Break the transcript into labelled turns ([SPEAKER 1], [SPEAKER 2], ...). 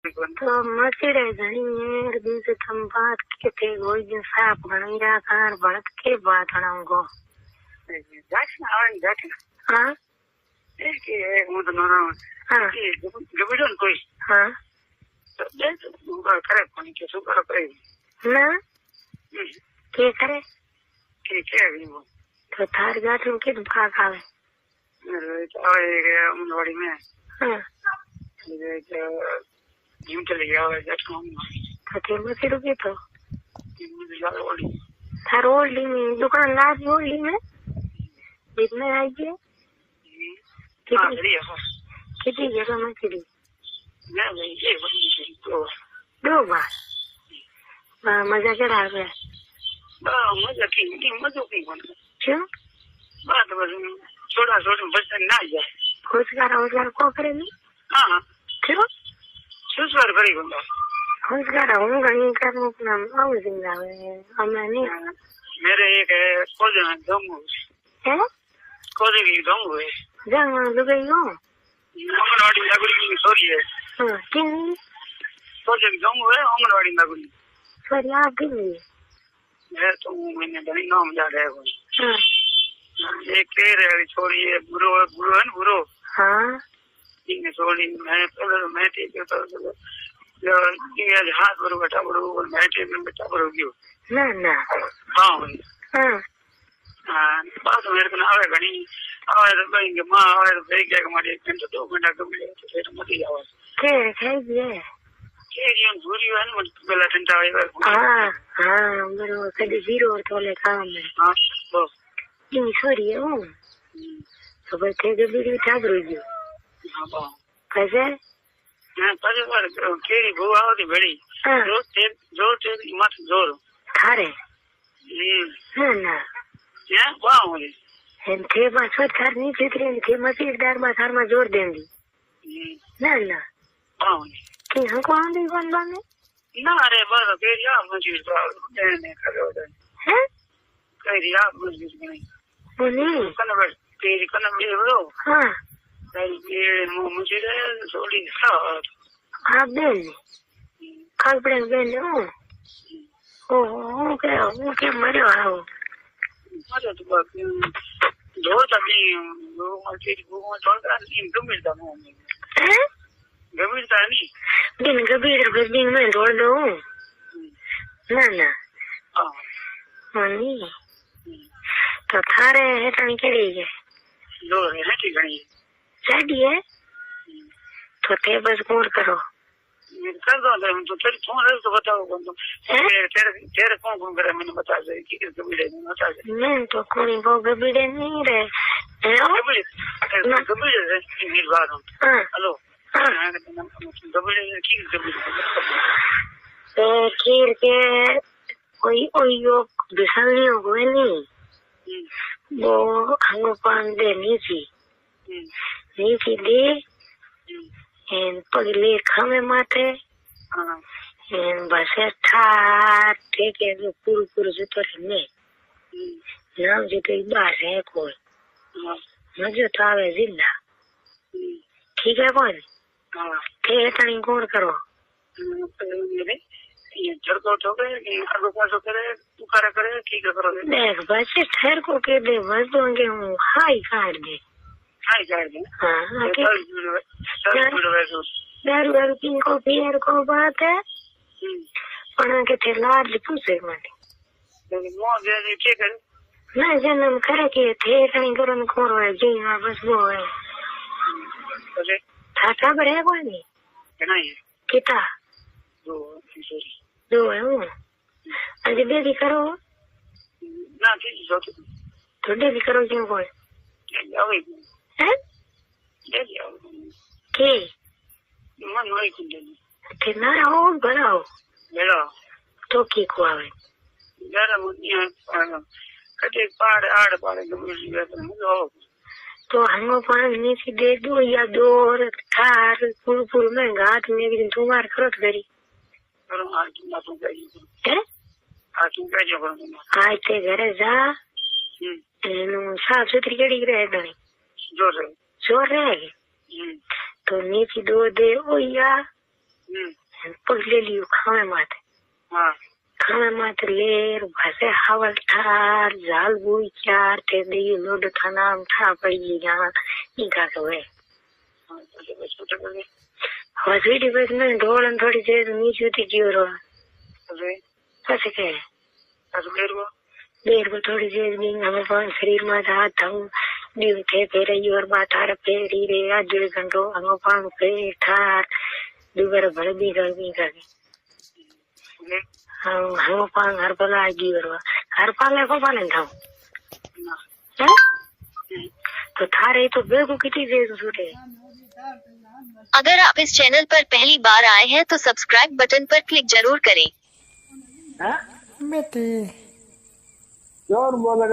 [SPEAKER 1] तो मचड़े घणी दिन से थम बात के थे कोई दिन साफ घणीरा कार बढ़त के बात हणाऊंगो हाँ हाँ
[SPEAKER 2] कोई
[SPEAKER 1] हाँ
[SPEAKER 2] करे कोनी के सुकर करे
[SPEAKER 1] ना के करे
[SPEAKER 2] के वो
[SPEAKER 1] तो थार गाठ में के भाग आवे
[SPEAKER 2] आवे अंगनवाड़ी में
[SPEAKER 1] हाँ
[SPEAKER 2] जिम चले गया है जट
[SPEAKER 1] तो के मचड़ो के तो
[SPEAKER 2] ओली
[SPEAKER 1] थार ओल्डी में दुकान लाज ओल्डी में इतने आई के
[SPEAKER 2] हां सही है
[SPEAKER 1] कितनी जगह मचड़ी
[SPEAKER 2] मैं ये बड़ी तो
[SPEAKER 1] दो बार मजा चढ़ा गया
[SPEAKER 2] मजा की बन
[SPEAKER 1] क्यों
[SPEAKER 2] बात बस छोड़ा बस ना जाए
[SPEAKER 1] होशगार को करे नहीं
[SPEAKER 2] हाँ
[SPEAKER 1] क्यों
[SPEAKER 2] सुसवार करी बंदा
[SPEAKER 1] होशगार हूँ घणी करने का नाम आऊ जिंदावे हमें नहीं
[SPEAKER 2] मेरे एक कोजे में दम
[SPEAKER 1] है
[SPEAKER 2] कोजे की दम है
[SPEAKER 1] जंग लुगाई हो
[SPEAKER 2] अंगनवाड़ी लागुड़ी की सॉरी है
[SPEAKER 1] हाँ किन
[SPEAKER 2] कोजे की दम है अंगनवाड़ी लागुड़ी
[SPEAKER 1] सॉरी आप किन
[SPEAKER 2] मैं तो मैंने बड़ी नाम याद है वो
[SPEAKER 1] हाँ
[SPEAKER 2] एक पेड़ है छोरी है बुरो है ना बुरो
[SPEAKER 1] हाँ
[SPEAKER 2] इनके छोरी मैं ठीक है तो ये हाथ पर बैठा बड़ो मैं ठीक में बैठा बड़ो क्यों
[SPEAKER 1] ना ना
[SPEAKER 2] हाँ
[SPEAKER 1] हाँ
[SPEAKER 2] हाँ बात मेरे को ना आवे घनी आवे तो कहेंगे माँ आवे तो देख जाएगा हमारे 1 घंटा 2 घंटा कब मिले तो फिर मत ही आवे
[SPEAKER 1] के खाई दिए
[SPEAKER 2] ये दूरी है ना पहला घंटा आएगा
[SPEAKER 1] हाँ हाँ बरो कभी जीरो और तोले काम में
[SPEAKER 2] हाँ तो
[SPEAKER 1] ये सॉरी है वो तो बैठे के भी ठाक रही
[SPEAKER 2] हाँ
[SPEAKER 1] कैसे
[SPEAKER 2] हाँ पहले बार केरी बुआ होती बड़ी
[SPEAKER 1] हाँ
[SPEAKER 2] जोर तेरी मत जोर
[SPEAKER 1] थारे ना ना
[SPEAKER 2] क्या वाह मुझे
[SPEAKER 1] हम थे बस थार नहीं चित्रे थे मसीदार में थार में जोर देंगी ना ना
[SPEAKER 2] वाह मुझे
[SPEAKER 1] कि हमको आंधी बन बाने
[SPEAKER 2] ना अरे बस केरी आप मुझे देने करो
[SPEAKER 1] हैं
[SPEAKER 2] केरी आप मुझे नहीं
[SPEAKER 1] वो नहीं
[SPEAKER 2] कन्वर्ट केरी कन्वर्ट हो
[SPEAKER 1] हाँ
[SPEAKER 2] ये मुझे थोड़ी साथ
[SPEAKER 1] आप देन कल पड़े देन ओ क्या मरे आओ
[SPEAKER 2] मरे तो बात दो तभी वो तेरी वो थोड़ा इन गंभीरता में
[SPEAKER 1] हैं
[SPEAKER 2] गंभीरता नहीं
[SPEAKER 1] दिन गंभीर दिन में छोड़ दो ना ना
[SPEAKER 2] हाँ
[SPEAKER 1] नहीं तो थारे है तो निकली है
[SPEAKER 2] दो है ठीक है
[SPEAKER 1] साड़ी है तो ते बस कौन करो
[SPEAKER 2] कर दो तो तेरे फोन है तो बताओ कौन तो तेरे कौन करे मैंने बता दे कि किस कबीले में बता दे
[SPEAKER 1] मैं तो कोई वो कबीले नहीं रहे
[SPEAKER 2] कबीले है मेरी बात हेलो कबीले की कबीले
[SPEAKER 1] तो खीर के कोई ओयो बिसानी हो गए नहीं वो हम पान दे नीची दे पगले खामे माथे बस ठार ठीक है जो पूरे जुतो ने नाम जुतो बाहर है कोई मजो तो आवे जिंदा ठीक है कौन थे तनी कौन करो
[SPEAKER 2] ये चढ़को ठोके कि आगो पासो करे तू करे ठीक करो
[SPEAKER 1] देख बस ठहर को के दे बस दोगे हूँ हाई काट दे
[SPEAKER 2] हाई काट दे
[SPEAKER 1] हाँ दारू पी को पियर को बात है पढ़ा के थे लाड पूछे माने
[SPEAKER 2] मो दे ठीक है
[SPEAKER 1] ना जन्म करे के थे कहीं करो खोरो है जी हाँ बस वो है
[SPEAKER 2] अरे
[SPEAKER 1] था सब रहे कोई नहीं
[SPEAKER 2] नहीं
[SPEAKER 1] किता दो है वो आज बेदी करो
[SPEAKER 2] ना ठीक है
[SPEAKER 1] तो बेदी करो क्यों कोई हैं के
[SPEAKER 2] मन वही कुछ
[SPEAKER 1] थे ना हो बनाओ
[SPEAKER 2] मेरा
[SPEAKER 1] तो की को आवे
[SPEAKER 2] जरा मुझे कटे आड़ पाड़े
[SPEAKER 1] तो हम पान नीचे दे दो या दो और थार पूर में घाट में भी तुम्हार खरत करी
[SPEAKER 2] करो आज तुम ना तुम
[SPEAKER 1] है
[SPEAKER 2] आज तुम क्या करो
[SPEAKER 1] आज ते घरे जा एनु साफ सुथरी कड़ी रहे नहीं
[SPEAKER 2] जोर
[SPEAKER 1] रहे तो नीचे दो दे ओ या पग ले लियो खावे माथे
[SPEAKER 2] हाँ
[SPEAKER 1] खावे माथे लेर भाषे हवल थार जाल बुई चार ते दी लोड थाना था पड़ी जाना इनका तो है हॉस्पिटल बस में ढोलन थोड़ी देर नीचे उठी क्यों रो कैसे के देर को थोड़ी देर में हमें पान शरीर में हाथ हूँ न्यू थे फिर और बात आ रहे फेरी रे आज 1 घंटो हमें पान पे ठार दुबारा भर भी करके हम पान हर पला आगी और हर पाले को पाले था तो थारे तो बेगो कितनी देर छूटे।
[SPEAKER 3] अगर आप इस चैनल पर पहली बार आए हैं तो सब्सक्राइब बटन पर क्लिक जरूर करें।
[SPEAKER 4] बेटी
[SPEAKER 2] और बोला